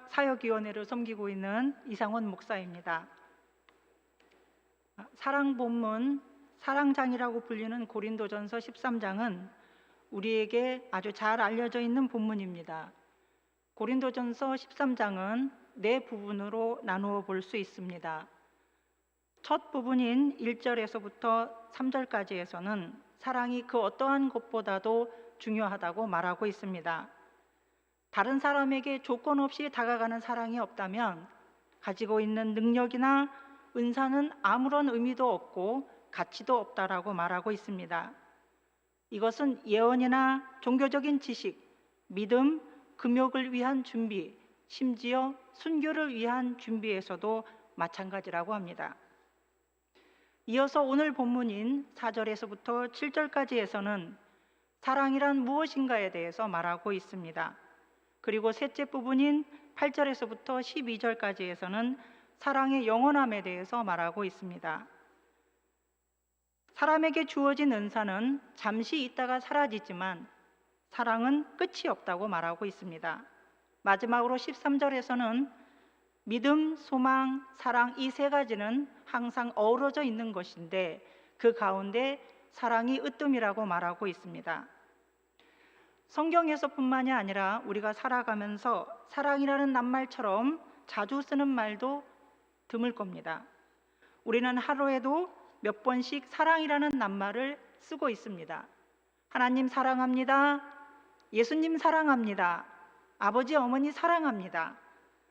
사역위원회를 섬기고 있는 이상원 목사입니다. 사랑 본문, 사랑장이라고 불리는 고린도전서 13장은 우리에게 아주 잘 알려져 있는 본문입니다. 고린도전서 13장은 네 부분으로 나누어 볼 수 있습니다. 첫 부분인 1절에서부터 3절까지에서는 사랑이 그 어떠한 것보다도 중요하다고 말하고 있습니다. 다른 사람에게 조건 없이 다가가는 사랑이 없다면 가지고 있는 능력이나 은사는 아무런 의미도 없고 가치도 없다라고 말하고 있습니다. 이것은 예언이나 종교적인 지식, 믿음, 금욕을 위한 준비, 심지어 순교를 위한 준비에서도 마찬가지라고 합니다. 이어서 오늘 본문인 4절에서부터 7절까지에서는 사랑이란 무엇인가에 대해서 말하고 있습니다. 그리고 셋째 부분인 8절에서부터 12절까지에서는 사랑의 영원함에 대해서 말하고 있습니다. 사람에게 주어진 은사는 잠시 있다가 사라지지만 사랑은 끝이 없다고 말하고 있습니다. 마지막으로 13절에서는 믿음, 소망, 사랑 이 세 가지는 항상 어우러져 있는 것인데 그 가운데 사랑이 으뜸이라고 말하고 있습니다. 성경에서뿐만이 아니라 우리가 살아가면서 사랑이라는 낱말처럼 자주 쓰는 말도 드물 겁니다. 우리는 하루에도 몇 번씩 사랑이라는 낱말을 쓰고 있습니다. 하나님 사랑합니다. 예수님 사랑합니다. 아버지, 어머니 사랑합니다.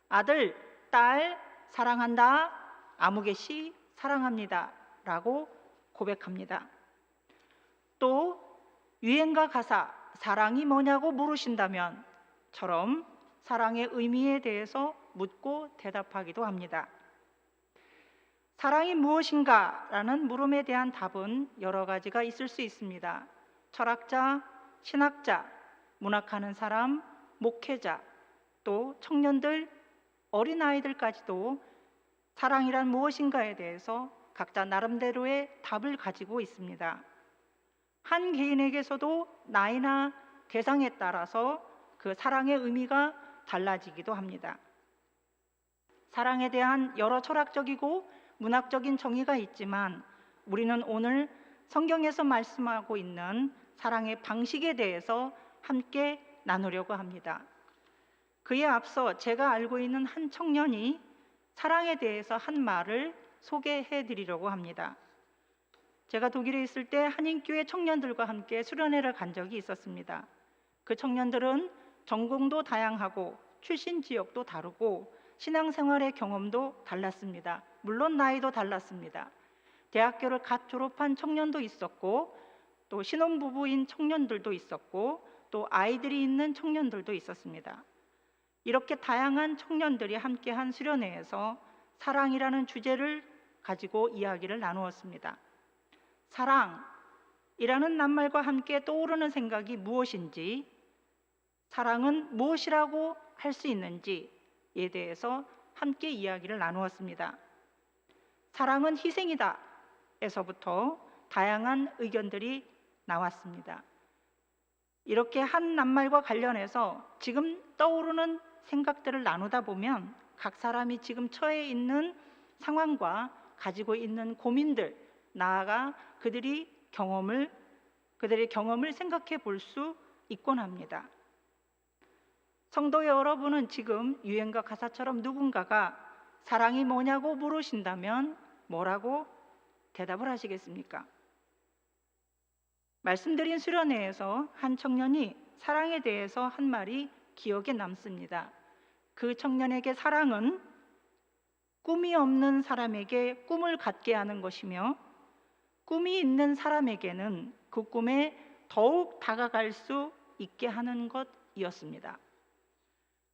아들, 딸 사랑한다. 아무개씨 사랑합니다. 라고 고백합니다. 또 유행가 가사 사랑이 뭐냐고 물으신다면 처럼 사랑의 의미에 대해서 묻고 대답하기도 합니다. 사랑이 무엇인가? 라는 물음에 대한 답은 여러 가지가 있을 수 있습니다. 철학자, 신학자, 문학하는 사람, 목회자, 또 청년들, 어린아이들까지도 사랑이란 무엇인가에 대해서 각자 나름대로의 답을 가지고 있습니다. 한 개인에게서도 나이나 대상에 따라서 그 사랑의 의미가 달라지기도 합니다. 사랑에 대한 여러 철학적이고 문학적인 정의가 있지만 우리는 오늘 성경에서 말씀하고 있는 사랑의 방식에 대해서 함께 나누려고 합니다. 그에 앞서 제가 알고 있는 한 청년이 사랑에 대해서 한 말을 소개해 드리려고 합니다. 제가 독일에 있을 때 한인교회 청년들과 함께 수련회를 간 적이 있었습니다. 그 청년들은 전공도 다양하고 출신 지역도 다르고 신앙생활의 경험도 달랐습니다. 물론 나이도 달랐습니다. 대학교를 갓 졸업한 청년도 있었고 또 신혼부부인 청년들도 있었고 또 아이들이 있는 청년들도 있었습니다. 이렇게 다양한 청년들이 함께한 수련회에서 사랑이라는 주제를 가지고 이야기를 나누었습니다. 사랑이라는 낱말과 함께 떠오르는 생각이 무엇인지, 사랑은 무엇이라고 할 수 있는지에 대해서 함께 이야기를 나누었습니다. 사랑은 희생이다 에서부터 다양한 의견들이 나왔습니다. 이렇게 한 낱말과 관련해서 지금 떠오르는 생각들을 나누다 보면 각 사람이 지금 처해 있는 상황과 가지고 있는 고민들, 나아가 그들의 경험을 생각해 볼 수 있곤 합니다. 성도 여러분은 지금 유행가 가사처럼 누군가가 사랑이 뭐냐고 물으신다면 뭐라고 대답을 하시겠습니까? 말씀드린 수련회에서 한 청년이 사랑에 대해서 한 말이 기억에 남습니다. 그 청년에게 사랑은 꿈이 없는 사람에게 꿈을 갖게 하는 것이며 꿈이 있는 사람에게는 그 꿈에 더욱 다가갈 수 있게 하는 것이었습니다.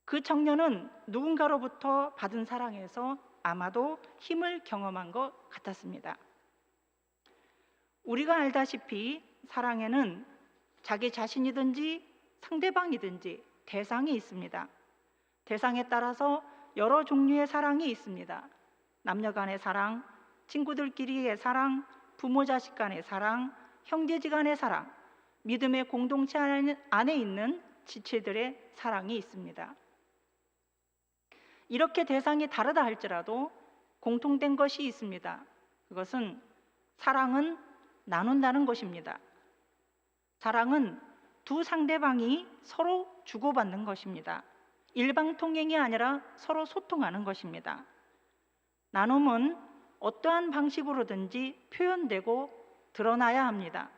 그 청년은 누군가로부터 받은 사랑에서 아마도 힘을 경험한 것 같았습니다. 우리가 알다시피 사랑에는 자기 자신이든지 상대방이든지 대상이 있습니다. 대상에 따라서 여러 종류의 사랑이 있습니다. 남녀 간의 사랑, 친구들끼리의 사랑, 부모 자식 간의 사랑, 형제지 간의 사랑, 믿음의 공동체 안에 있는 지체들의 사랑이 있습니다. 이렇게 대상이 다르다 할지라도 공통된 것이 있습니다. 그것은 사랑은 나눈다는 것입니다. 사랑은 두 상대방이 서로 주고받는 것입니다. 일방통행이 아니라 서로 소통하는 것입니다. 나눔은 어떠한 방식으로든지 표현되고 드러나야 합니다.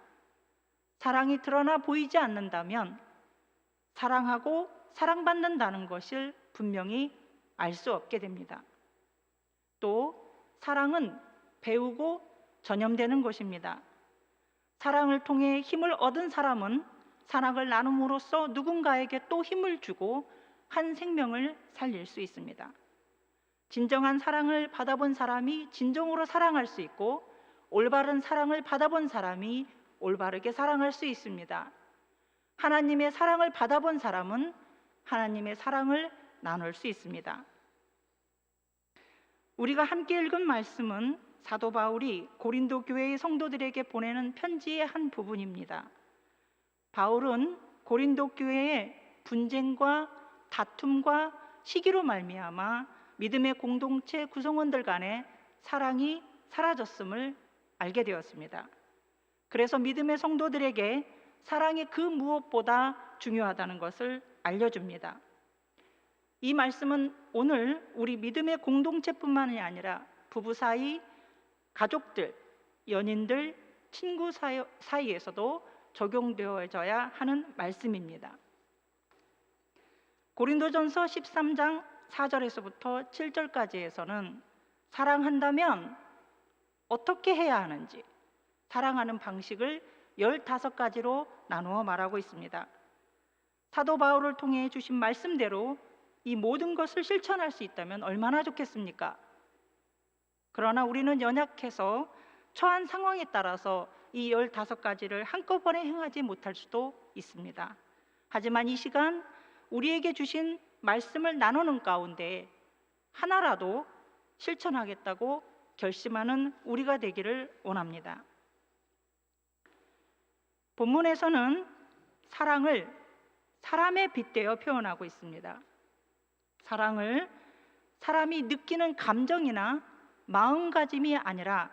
사랑이 드러나 보이지 않는다면 사랑하고 사랑받는다는 것을 분명히 알 수 없게 됩니다. 또 사랑은 배우고 전염되는 것입니다. 사랑을 통해 힘을 얻은 사람은 사랑을 나눔으로써 누군가에게 또 힘을 주고 한 생명을 살릴 수 있습니다. 진정한 사랑을 받아본 사람이 진정으로 사랑할 수 있고 올바른 사랑을 받아본 사람이 올바르게 사랑할 수 있습니다. 하나님의 사랑을 받아본 사람은 하나님의 사랑을 나눌 수 있습니다. 우리가 함께 읽은 말씀은 사도 바울이 고린도 교회의 성도들에게 보내는 편지의 한 부분입니다. 바울은 고린도 교회의 분쟁과 다툼과 시기로 말미암아 믿음의 공동체 구성원들 간의 사랑이 사라졌음을 알게 되었습니다. 그래서 믿음의 성도들에게 사랑이 그 무엇보다 중요하다는 것을 알려줍니다. 이 말씀은 오늘 우리 믿음의 공동체뿐만이 아니라 부부 사이, 가족들, 연인들, 친구 사이에서도 적용되어져야 하는 말씀입니다. 고린도전서 13장 4절에서부터 7절까지에서는 사랑한다면 어떻게 해야 하는지 사랑하는 방식을 15가지로 나누어 말하고 있습니다. 사도 바울을 통해 주신 말씀대로 이 모든 것을 실천할 수 있다면 얼마나 좋겠습니까? 그러나 우리는 연약해서 처한 상황에 따라서 이 15가지를 한꺼번에 행하지 못할 수도 있습니다. 하지만 이 시간 우리에게 주신 말씀을 나누는 가운데 하나라도 실천하겠다고 결심하는 우리가 되기를 원합니다. 본문에서는 사랑을 사람에 빗대어 표현하고 있습니다. 사랑을 사람이 느끼는 감정이나 마음가짐이 아니라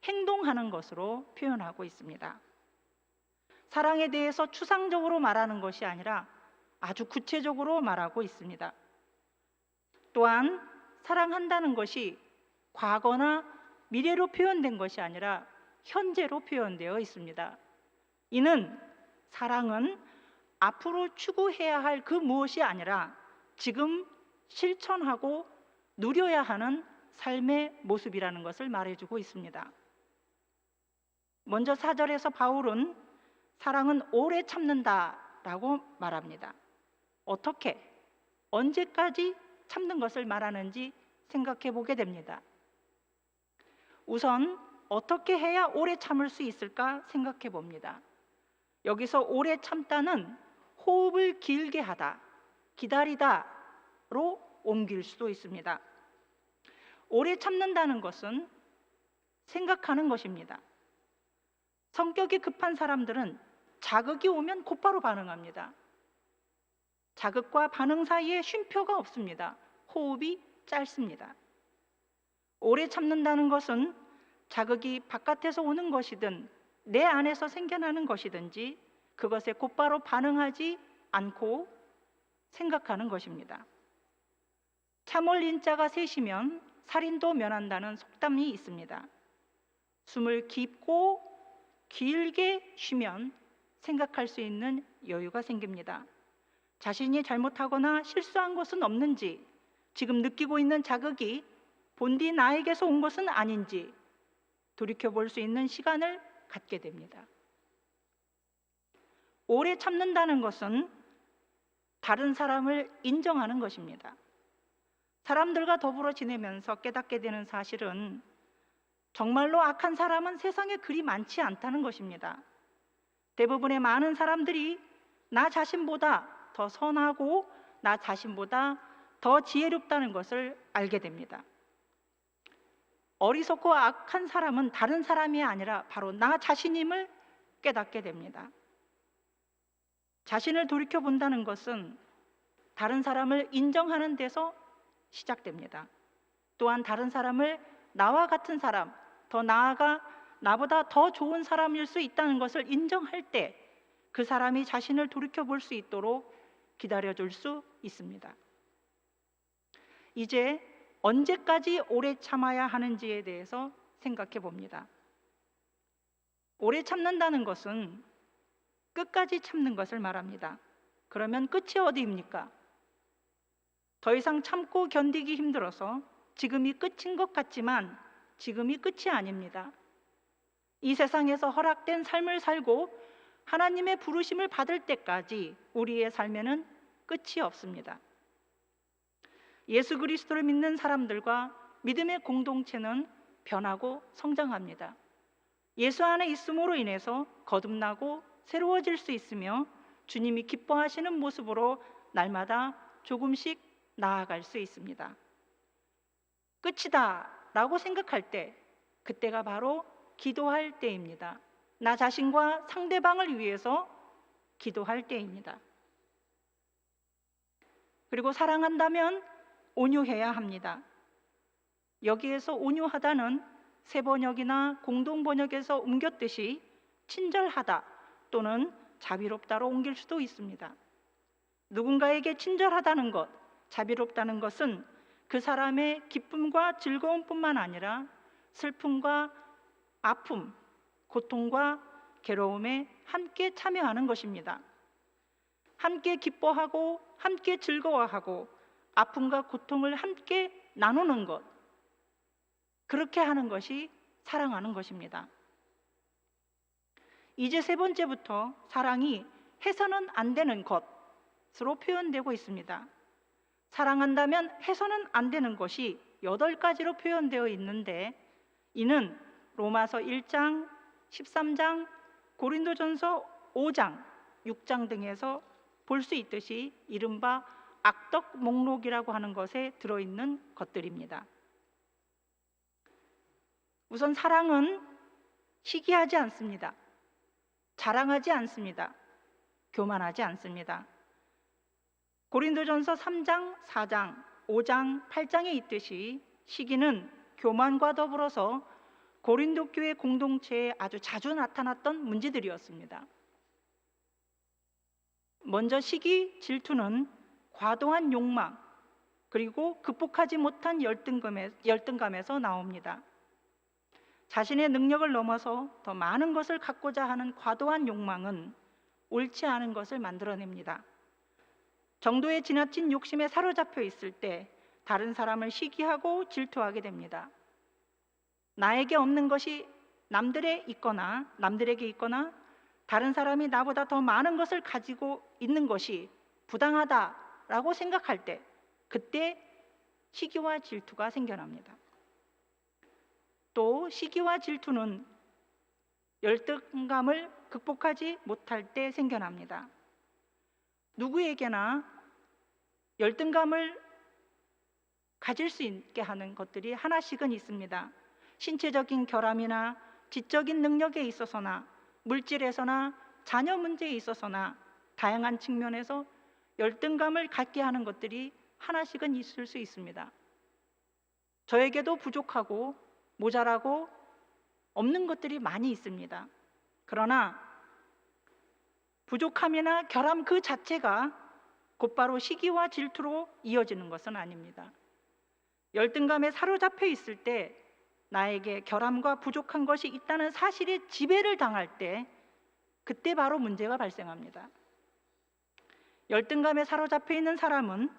행동하는 것으로 표현하고 있습니다. 사랑에 대해서 추상적으로 말하는 것이 아니라 아주 구체적으로 말하고 있습니다. 또한 사랑한다는 것이 과거나 미래로 표현된 것이 아니라 현재로 표현되어 있습니다. 이는 사랑은 앞으로 추구해야 할 그 무엇이 아니라 지금 실천하고 누려야 하는 삶의 모습이라는 것을 말해주고 있습니다. 먼저 4절에서 바울은 사랑은 오래 참는다라고 말합니다. 어떻게, 언제까지 참는 것을 말하는지 생각해 보게 됩니다. 우선 어떻게 해야 오래 참을 수 있을까 생각해 봅니다. 여기서 오래 참다는 호흡을 길게 하다, 기다리다로 옮길 수도 있습니다. 오래 참는다는 것은 생각하는 것입니다. 성격이 급한 사람들은 자극이 오면 곧바로 반응합니다. 자극과 반응 사이에 쉼표가 없습니다. 호흡이 짧습니다. 오래 참는다는 것은 자극이 바깥에서 오는 것이든 내 안에서 생겨나는 것이든지 그것에 곧바로 반응하지 않고 생각하는 것입니다. 참을 인자가 셋이면 살인도 면한다는 속담이 있습니다. 숨을 깊고 길게 쉬면 생각할 수 있는 여유가 생깁니다. 자신이 잘못하거나 실수한 것은 없는지, 지금 느끼고 있는 자극이 본디 나에게서 온 것은 아닌지 돌이켜볼 수 있는 시간을 갖게 됩니다. 오래 참는다는 것은 다른 사람을 인정하는 것입니다. 사람들과 더불어 지내면서 깨닫게 되는 사실은 정말로 악한 사람은 세상에 그리 많지 않다는 것입니다. 대부분의 많은 사람들이 나 자신보다 더 선하고 나 자신보다 더 지혜롭다는 것을 알게 됩니다. 어리석고 악한 사람은 다른 사람이 아니라 바로 나 자신임을 깨닫게 됩니다. 자신을 돌이켜 본다는 것은 다른 사람을 인정하는 데서 시작됩니다. 또한 다른 사람을 나와 같은 사람, 더 나아가 나보다 더 좋은 사람일 수 있다는 것을 인정할 때 그 사람이 자신을 돌이켜 볼 수 있도록 기다려줄 수 있습니다. 이제 언제까지 오래 참아야 하는지에 대해서 생각해 봅니다. 오래 참는다는 것은 끝까지 참는 것을 말합니다. 그러면 끝이 어디입니까? 더 이상 참고 견디기 힘들어서 지금이 끝인 것 같지만 지금이 끝이 아닙니다. 이 세상에서 허락된 삶을 살고 하나님의 부르심을 받을 때까지 우리의 삶에는 끝이 없습니다. 예수 그리스도를 믿는 사람들과 믿음의 공동체는 변하고 성장합니다. 예수 안에 있음으로 인해서 거듭나고 새로워질 수 있으며 주님이 기뻐하시는 모습으로 날마다 조금씩 나아갈 수 있습니다. 끝이다 라고 생각할 때, 그때가 바로 기도할 때입니다. 나 자신과 상대방을 위해서 기도할 때입니다. 그리고 사랑한다면 온유해야 합니다. 여기에서 온유하다는 세번역이나 공동번역에서 옮겼듯이 친절하다 또는 자비롭다로 옮길 수도 있습니다. 누군가에게 친절하다는 것, 자비롭다는 것은 그 사람의 기쁨과 즐거움뿐만 아니라 슬픔과 아픔, 고통과 괴로움에 함께 참여하는 것입니다. 함께 기뻐하고 함께 즐거워하고 아픔과 고통을 함께 나누는 것, 그렇게 하는 것이 사랑하는 것입니다. 이제 세 번째부터 사랑이 해서는 안 되는 것으로 표현되고 있습니다. 사랑한다면 해서는 안 되는 것이 8가지로 표현되어 있는데, 이는 로마서 1장, 13장, 고린도전서 5장, 6장 등에서 볼 수 있듯이 이른바 악덕 목록이라고 하는 것에 들어있는 것들입니다. 우선 사랑은 시기하지 않습니다. 자랑하지 않습니다. 교만하지 않습니다. 고린도전서 3장, 4장, 5장, 8장에 있듯이 시기는 교만과 더불어서 고린도 교회 공동체에 아주 자주 나타났던 문제들이었습니다. 먼저 시기, 질투는 과도한 욕망, 그리고 극복하지 못한 열등감에서 나옵니다. 자신의 능력을 넘어서 더 많은 것을 갖고자 하는 과도한 욕망은 옳지 않은 것을 만들어냅니다. 정도의 지나친 욕심에 사로잡혀 있을 때 다른 사람을 시기하고 질투하게 됩니다. 나에게 없는 것이 남들에게 있거나 다른 사람이 나보다 더 많은 것을 가지고 있는 것이 부당하다라고 생각할 때, 그때 시기와 질투가 생겨납니다. 또 시기와 질투는 열등감을 극복하지 못할 때 생겨납니다. 누구에게나 열등감을 가질 수 있게 하는 것들이 하나씩은 있습니다. 신체적인 결함이나 지적인 능력에 있어서나 물질에서나 자녀 문제에 있어서나 다양한 측면에서 열등감을 갖게 하는 것들이 하나씩은 있을 수 있습니다. 저에게도 부족하고 모자라고 없는 것들이 많이 있습니다. 그러나 부족함이나 결함 그 자체가 곧바로 시기와 질투로 이어지는 것은 아닙니다. 열등감에 사로잡혀 있을 때 나에게 결함과 부족한 것이 있다는 사실에 지배를 당할 때, 그때 바로 문제가 발생합니다. 열등감에 사로잡혀 있는 사람은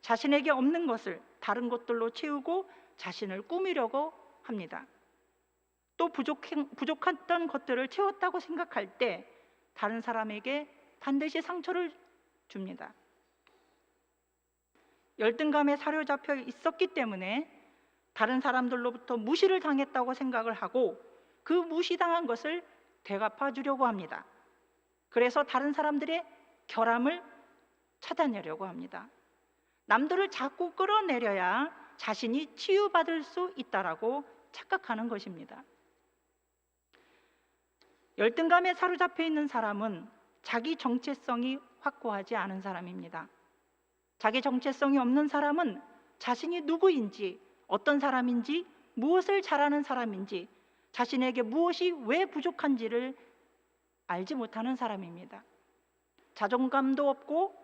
자신에게 없는 것을 다른 것들로 채우고 자신을 꾸미려고 합니다. 또 부족했던 것들을 채웠다고 생각할 때 다른 사람에게 반드시 상처를 줍니다. 열등감에 사로잡혀 있었기 때문에 다른 사람들로부터 무시를 당했다고 생각을 하고 그 무시당한 것을 되갚아 주려고 합니다. 그래서 다른 사람들의 결함을 찾아내려고 합니다. 남들을 자꾸 끌어내려야 자신이 치유받을 수 있다라고 착각하는 것입니다. 열등감에 사로잡혀 있는 사람은 자기 정체성이 확고하지 않은 사람입니다. 자기 정체성이 없는 사람은 자신이 누구인지, 어떤 사람인지, 무엇을 잘하는 사람인지, 자신에게 무엇이 왜 부족한지를 알지 못하는 사람입니다. 자존감도 없고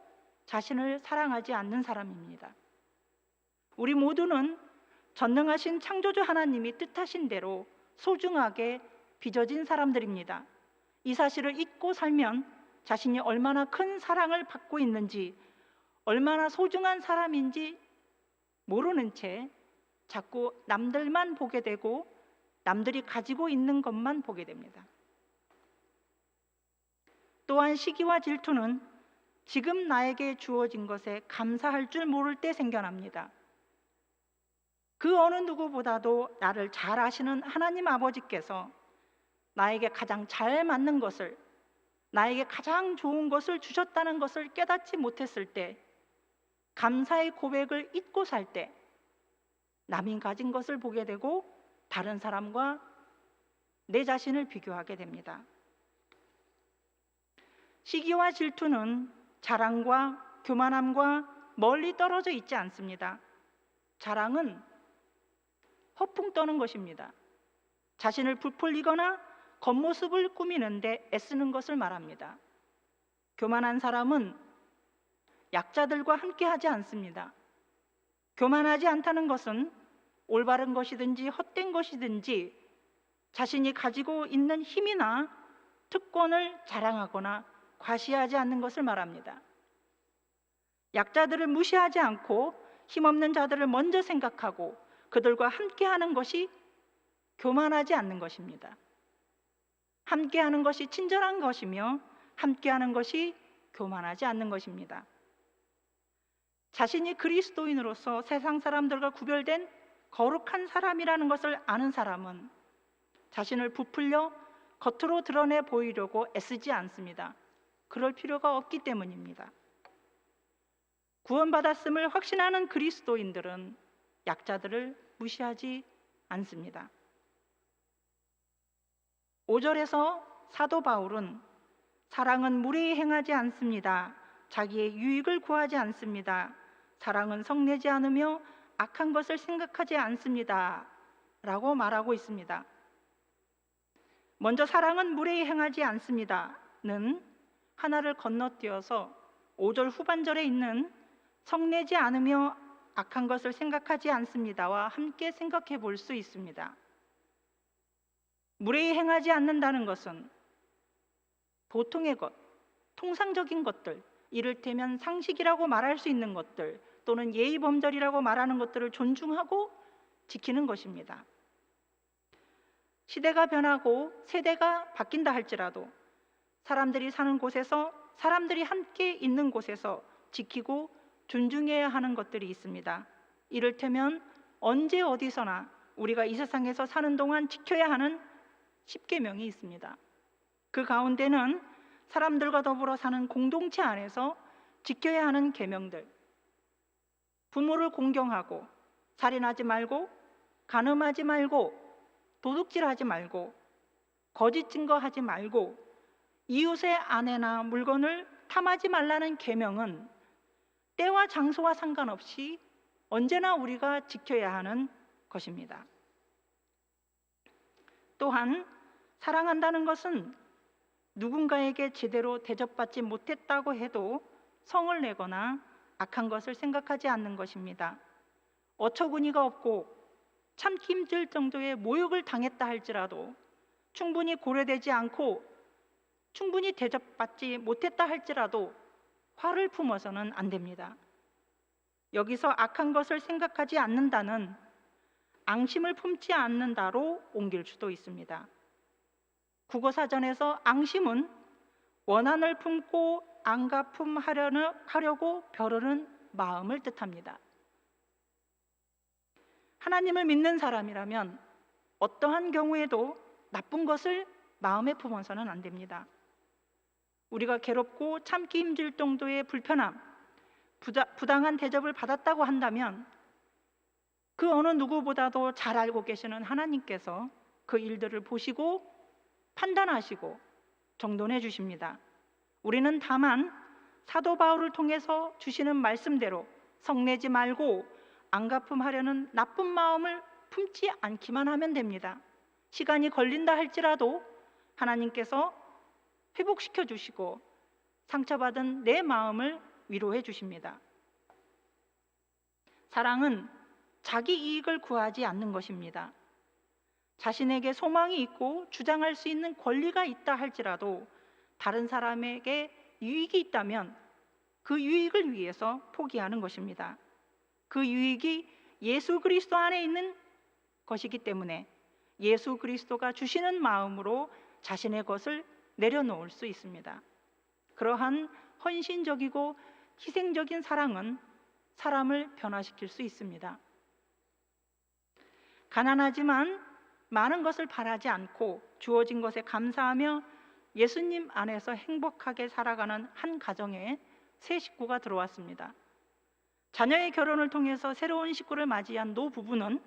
자신을 사랑하지 않는 사람입니다. 우리 모두는 전능하신 창조주 하나님이 뜻하신 대로 소중하게 빚어진 사람들입니다. 이 사실을 잊고 살면 자신이 얼마나 큰 사랑을 받고 있는지, 얼마나 소중한 사람인지 모르는 채 자꾸 남들만 보게 되고 남들이 가지고 있는 것만 보게 됩니다. 또한 시기와 질투는 지금 나에게 주어진 것에 감사할 줄 모를 때 생겨납니다. 그 어느 누구보다도 나를 잘 아시는 하나님 아버지께서 나에게 가장 잘 맞는 것을, 나에게 가장 좋은 것을 주셨다는 것을 깨닫지 못했을 때, 감사의 고백을 잊고 살 때 남이 가진 것을 보게 되고 다른 사람과 내 자신을 비교하게 됩니다. 시기와 질투는 자랑과 교만함과 멀리 떨어져 있지 않습니다. 자랑은 허풍 떠는 것입니다. 자신을 부풀리거나 겉모습을 꾸미는데 애쓰는 것을 말합니다. 교만한 사람은 약자들과 함께하지 않습니다. 교만하지 않다는 것은 올바른 것이든지 헛된 것이든지 자신이 가지고 있는 힘이나 특권을 자랑하거나 과시하지 않는 것을 말합니다. 약자들을 무시하지 않고 힘없는 자들을 먼저 생각하고 그들과 함께하는 것이 교만하지 않는 것입니다. 함께하는 것이 친절한 것이며 함께하는 것이 교만하지 않는 것입니다. 자신이 그리스도인으로서 세상 사람들과 구별된 거룩한 사람이라는 것을 아는 사람은 자신을 부풀려 겉으로 드러내 보이려고 애쓰지 않습니다. 그럴 필요가 없기 때문입니다. 구원받았음을 확신하는 그리스도인들은 약자들을 무시하지 않습니다. 5절에서 사도 바울은 사랑은 무례히 행하지 않습니다. 자기의 유익을 구하지 않습니다. 사랑은 성내지 않으며 악한 것을 생각하지 않습니다. 라고 말하고 있습니다. 먼저 사랑은 무례히 행하지 않습니다는 하나를 건너뛰어서 5절 후반절에 있는 성내지 않으며 악한 것을 생각하지 않습니다와 함께 생각해 볼 수 있습니다. 무례히 행하지 않는다는 것은 보통의 것, 통상적인 것들, 이를테면 상식이라고 말할 수 있는 것들 또는 예의범절이라고 말하는 것들을 존중하고 지키는 것입니다. 시대가 변하고 세대가 바뀐다 할지라도 사람들이 사는 곳에서, 사람들이 함께 있는 곳에서 지키고 존중해야 하는 것들이 있습니다. 이를테면 언제 어디서나 우리가 이 세상에서 사는 동안 지켜야 하는 10계명이 있습니다. 그 가운데는 사람들과 더불어 사는 공동체 안에서 지켜야 하는 계명들, 부모를 공경하고 살인하지 말고 간음하지 말고 도둑질하지 말고 거짓 증거하지 말고 이웃의 아내나 물건을 탐하지 말라는 계명은 때와 장소와 상관없이 언제나 우리가 지켜야 하는 것입니다. 또한 사랑한다는 것은 누군가에게 제대로 대접받지 못했다고 해도 성을 내거나 악한 것을 생각하지 않는 것입니다. 어처구니가 없고 참기 힘들 정도의 모욕을 당했다 할지라도 충분히 고려되지 않고 충분히 대접받지 못했다 할지라도 화를 품어서는 안 됩니다. 여기서 악한 것을 생각하지 않는다는 앙심을 품지 않는다로 옮길 수도 있습니다. 국어사전에서 앙심은 원한을 품고 안가품하려고 벼르는 마음을 뜻합니다. 하나님을 믿는 사람이라면 어떠한 경우에도 나쁜 것을 마음에 품어서는 안 됩니다. 우리가 괴롭고 참기 힘들 정도의 불편함, 부당한 대접을 받았다고 한다면 그 어느 누구보다도 잘 알고 계시는 하나님께서 그 일들을 보시고 판단하시고 정돈해 주십니다. 우리는 다만 사도 바울을 통해서 주시는 말씀대로 성내지 말고 안갚음하려는 나쁜 마음을 품지 않기만 하면 됩니다. 시간이 걸린다 할지라도 하나님께서 회복시켜 주시고 상처받은 내 마음을 위로해 주십니다. 사랑은 자기 이익을 구하지 않는 것입니다. 자신에게 소망이 있고 주장할 수 있는 권리가 있다 할지라도 다른 사람에게 유익이 있다면 그 유익을 위해서 포기하는 것입니다. 그 유익이 예수 그리스도 안에 있는 것이기 때문에 예수 그리스도가 주시는 마음으로 자신의 것을 내려놓을 수 있습니다. 그러한 헌신적이고 희생적인 사랑은 사람을 변화시킬 수 있습니다. 가난하지만 많은 것을 바라지 않고 주어진 것에 감사하며 예수님 안에서 행복하게 살아가는 한 가정에 새 식구가 들어왔습니다. 자녀의 결혼을 통해서 새로운 식구를 맞이한 노 부부는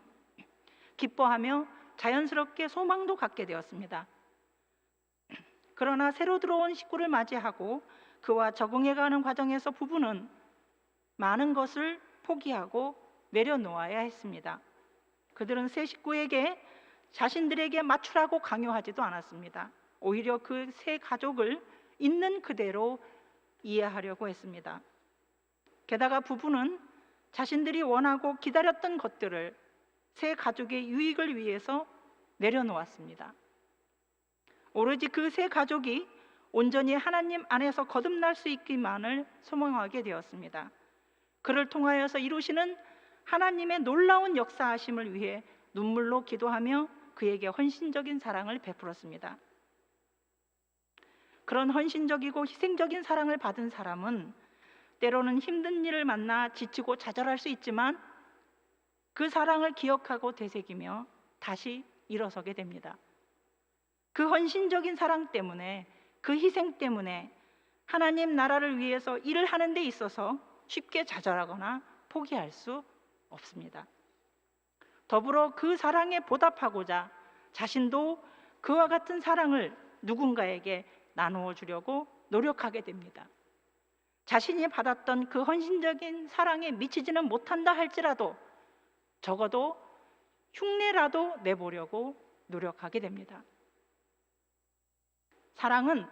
기뻐하며 자연스럽게 소망도 갖게 되었습니다. 그러나 새로 들어온 식구를 맞이하고 그와 적응해가는 과정에서 부부는 많은 것을 포기하고 내려놓아야 했습니다. 그들은 새 식구에게 자신들에게 맞추라고 강요하지도 않았습니다. 오히려 그 새 가족을 있는 그대로 이해하려고 했습니다. 게다가 부부는 자신들이 원하고 기다렸던 것들을 새 가족의 유익을 위해서 내려놓았습니다. 오로지 그 새 가족이 온전히 하나님 안에서 거듭날 수 있기만을 소망하게 되었습니다. 그를 통하여서 이루시는 하나님의 놀라운 역사하심을 위해 눈물로 기도하며 그에게 헌신적인 사랑을 베풀었습니다. 그런 헌신적이고 희생적인 사랑을 받은 사람은 때로는 힘든 일을 만나 지치고 좌절할 수 있지만 그 사랑을 기억하고 되새기며 다시 일어서게 됩니다. 그 헌신적인 사랑 때문에, 그 희생 때문에 하나님 나라를 위해서 일을 하는 데 있어서 쉽게 좌절하거나 포기할 수 없습니다. 더불어 그 사랑에 보답하고자 자신도 그와 같은 사랑을 누군가에게 나누어 주려고 노력하게 됩니다. 자신이 받았던 그 헌신적인 사랑에 미치지는 못한다 할지라도 적어도 흉내라도 내보려고 노력하게 됩니다. 사랑은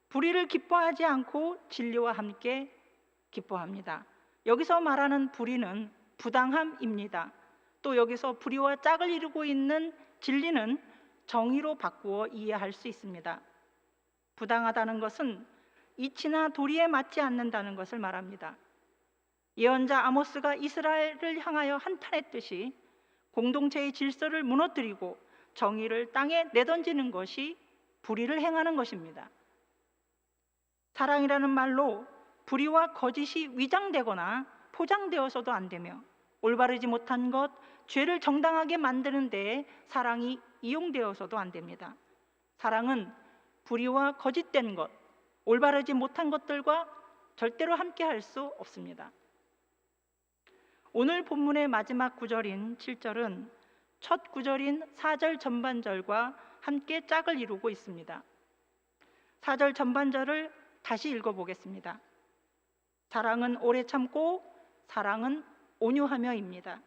불의를 기뻐하지 않고 진리와 함께 기뻐합니다. 여기서 말하는 불의는 부당함입니다. 또 여기서 불의와 짝을 이루고 있는 진리는 정의로 바꾸어 이해할 수 있습니다. 부당하다는 것은 이치나 도리에 맞지 않는다는 것을 말합니다. 예언자 아모스가 이스라엘을 향하여 한탄했듯이 공동체의 질서를 무너뜨리고 정의를 땅에 내던지는 것이 불의를 행하는 것입니다. 사랑이라는 말로 불의와 거짓이 위장되거나 포장되어서도 안 되며 올바르지 못한 것, 죄를 정당하게 만드는 데에 사랑이 이용되어서도 안 됩니다. 사랑은 불의와 거짓된 것, 올바르지 못한 것들과 절대로 함께 할 수 없습니다. 오늘 본문의 마지막 구절인 7절은 첫 구절인 4절 전반절과 함께 짝을 이루고 있습니다. 4절 전반절을 다시 읽어보겠습니다. 사랑은 오래 참고 사랑은 온유하며입니다.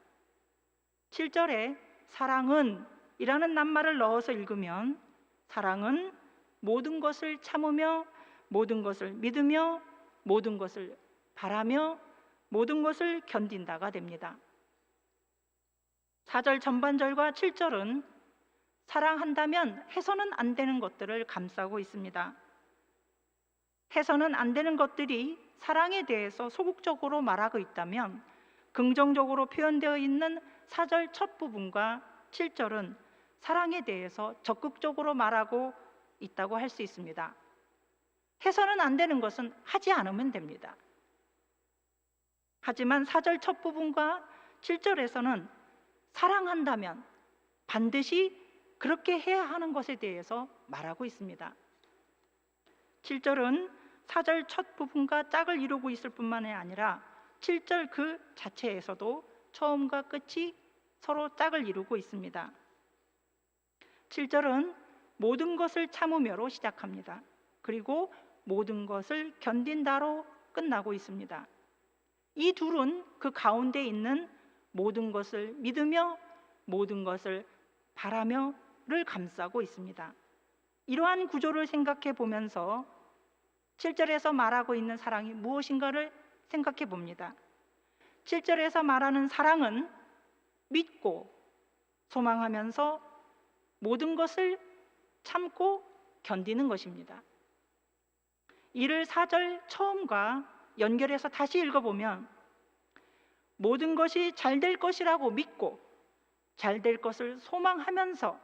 7절에 사랑은 이라는 낱말을 넣어서 읽으면 사랑은 모든 것을 참으며 모든 것을 믿으며 모든 것을 바라며 모든 것을 견딘다가 됩니다. 4절 전반절과 7절은 사랑한다면 해서는 안 되는 것들을 감싸고 있습니다. 해서는 안 되는 것들이 사랑에 대해서 소극적으로 말하고 있다면 긍정적으로 표현되어 있는 4절 첫 부분과 7절은 사랑에 대해서 적극적으로 말하고 있다고 할 수 있습니다. 해서는 안 되는 것은 하지 않으면 됩니다. 하지만 4절 첫 부분과 7절에서는 사랑한다면 반드시 그렇게 해야 하는 것에 대해서 말하고 있습니다. 7절은 4절 첫 부분과 짝을 이루고 있을 뿐만이 아니라 7절 그 자체에서도 처음과 끝이 서로 짝을 이루고 있습니다. 7절은 모든 것을 참으며로 시작합니다. 그리고 모든 것을 견딘다로 끝나고 있습니다. 이 둘은 그 가운데 있는 모든 것을 믿으며 모든 것을 바라며를 감싸고 있습니다. 이러한 구조를 생각해 보면서 7절에서 말하고 있는 사랑이 무엇인가를 생각해 봅니다. 7절에서 말하는 사랑은 믿고 소망하면서 모든 것을 참고 견디는 것입니다. 이를 4절 처음과 연결해서 다시 읽어보면 모든 것이 잘 될 것이라고 믿고 잘 될 것을 소망하면서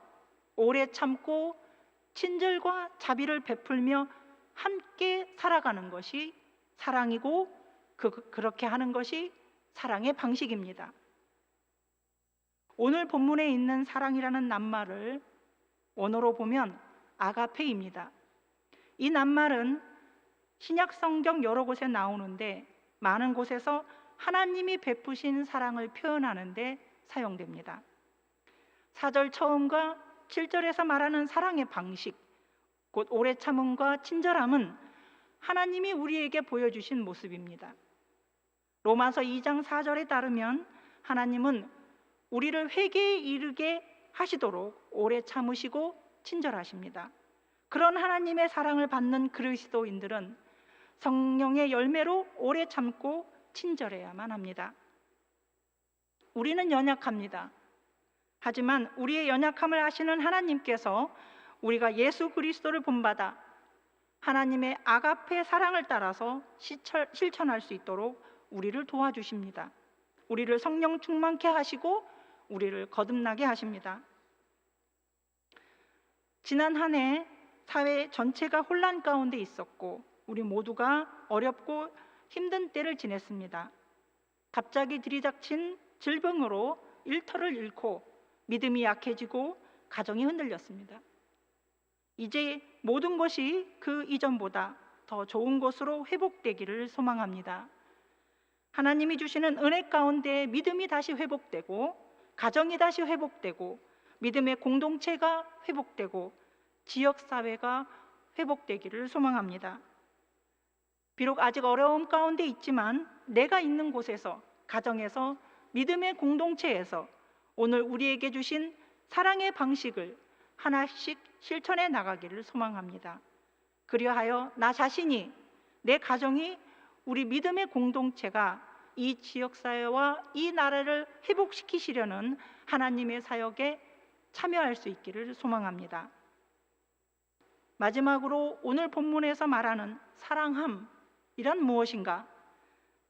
오래 참고 친절과 자비를 베풀며 함께 살아가는 것이 사랑이고 그렇게 하는 것이 사랑의 방식입니다. 오늘 본문에 있는 사랑이라는 낱말을 원어로 보면 아가페입니다. 이 낱말은 신약 성경 여러 곳에 나오는데 많은 곳에서 하나님이 베푸신 사랑을 표현하는 데 사용됩니다. 4절 처음과 7절에서 말하는 사랑의 방식, 곧 오래 참음과 친절함은 하나님이 우리에게 보여주신 모습입니다. 로마서 2장 4절에 따르면 하나님은 우리를 회개에 이르게 하시도록 오래 참으시고 친절하십니다. 그런 하나님의 사랑을 받는 그리스도인들은 성령의 열매로 오래 참고 친절해야만 합니다. 우리는 연약합니다. 하지만 우리의 연약함을 아시는 하나님께서 우리가 예수 그리스도를 본받아 하나님의 아가페 사랑을 따라서 실천할 수 있도록 우리를 도와주십니다. 우리를 성령 충만케 하시고 우리를 거듭나게 하십니다. 지난 한 해 사회 전체가 혼란 가운데 있었고 우리 모두가 어렵고 힘든 때를 지냈습니다. 갑자기 들이닥친 질병으로 일터를 잃고 믿음이 약해지고 가정이 흔들렸습니다. 이제 모든 것이 그 이전보다 더 좋은 것으로 회복되기를 소망합니다. 하나님이 주시는 은혜 가운데 믿음이 다시 회복되고 가정이 다시 회복되고 믿음의 공동체가 회복되고 지역사회가 회복되기를 소망합니다. 비록 아직 어려움 가운데 있지만 내가 있는 곳에서, 가정에서, 믿음의 공동체에서 오늘 우리에게 주신 사랑의 방식을 하나씩 실천해 나가기를 소망합니다. 그리하여 나 자신이, 내 가정이, 우리 믿음의 공동체가 이 지역사회와 이 나라를 회복시키시려는 하나님의 사역에 참여할 수 있기를 소망합니다. 마지막으로 오늘 본문에서 말하는 사랑함이란 무엇인가?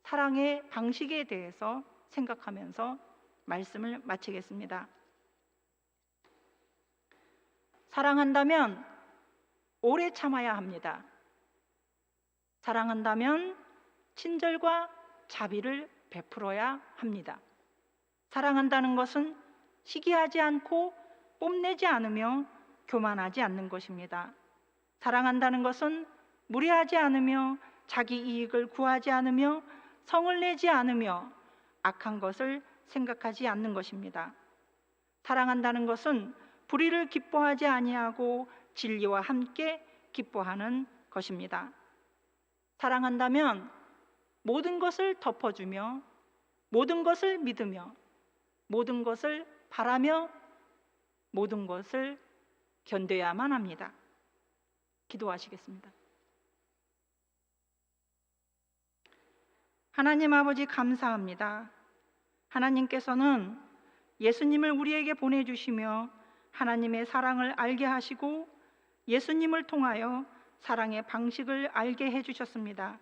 사랑의 방식에 대해서 생각하면서 말씀을 마치겠습니다. 사랑한다면 오래 참아야 합니다. 사랑한다면 친절과 자비를 베풀어야 합니다. 사랑한다는 것은 시기하지 않고 뽐내지 않으며 교만하지 않는 것입니다. 사랑한다는 것은 무례하지 않으며 자기 이익을 구하지 않으며 성을 내지 않으며 악한 것을 생각하지 않는 것입니다. 사랑한다는 것은 불의를 기뻐하지 아니하고 진리와 함께 기뻐하는 것입니다. 사랑한다면 모든 것을 덮어주며 모든 것을 믿으며 모든 것을 바라며 모든 것을 견뎌야만 합니다. 기도하시겠습니다. 하나님 아버지 감사합니다. 하나님께서는 예수님을 우리에게 보내주시며 하나님의 사랑을 알게 하시고 예수님을 통하여 사랑의 방식을 알게 해주셨습니다.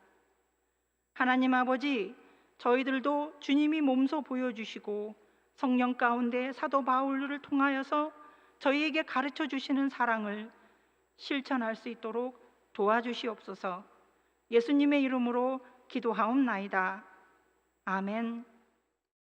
하나님 아버지, 저희들도 주님이 몸소 보여주시고 성령 가운데 사도 바울을 통하여서 저희에게 가르쳐 주시는 사랑을 실천할 수 있도록 도와주시옵소서. 예수님의 이름으로 기도하옵나이다. 아멘.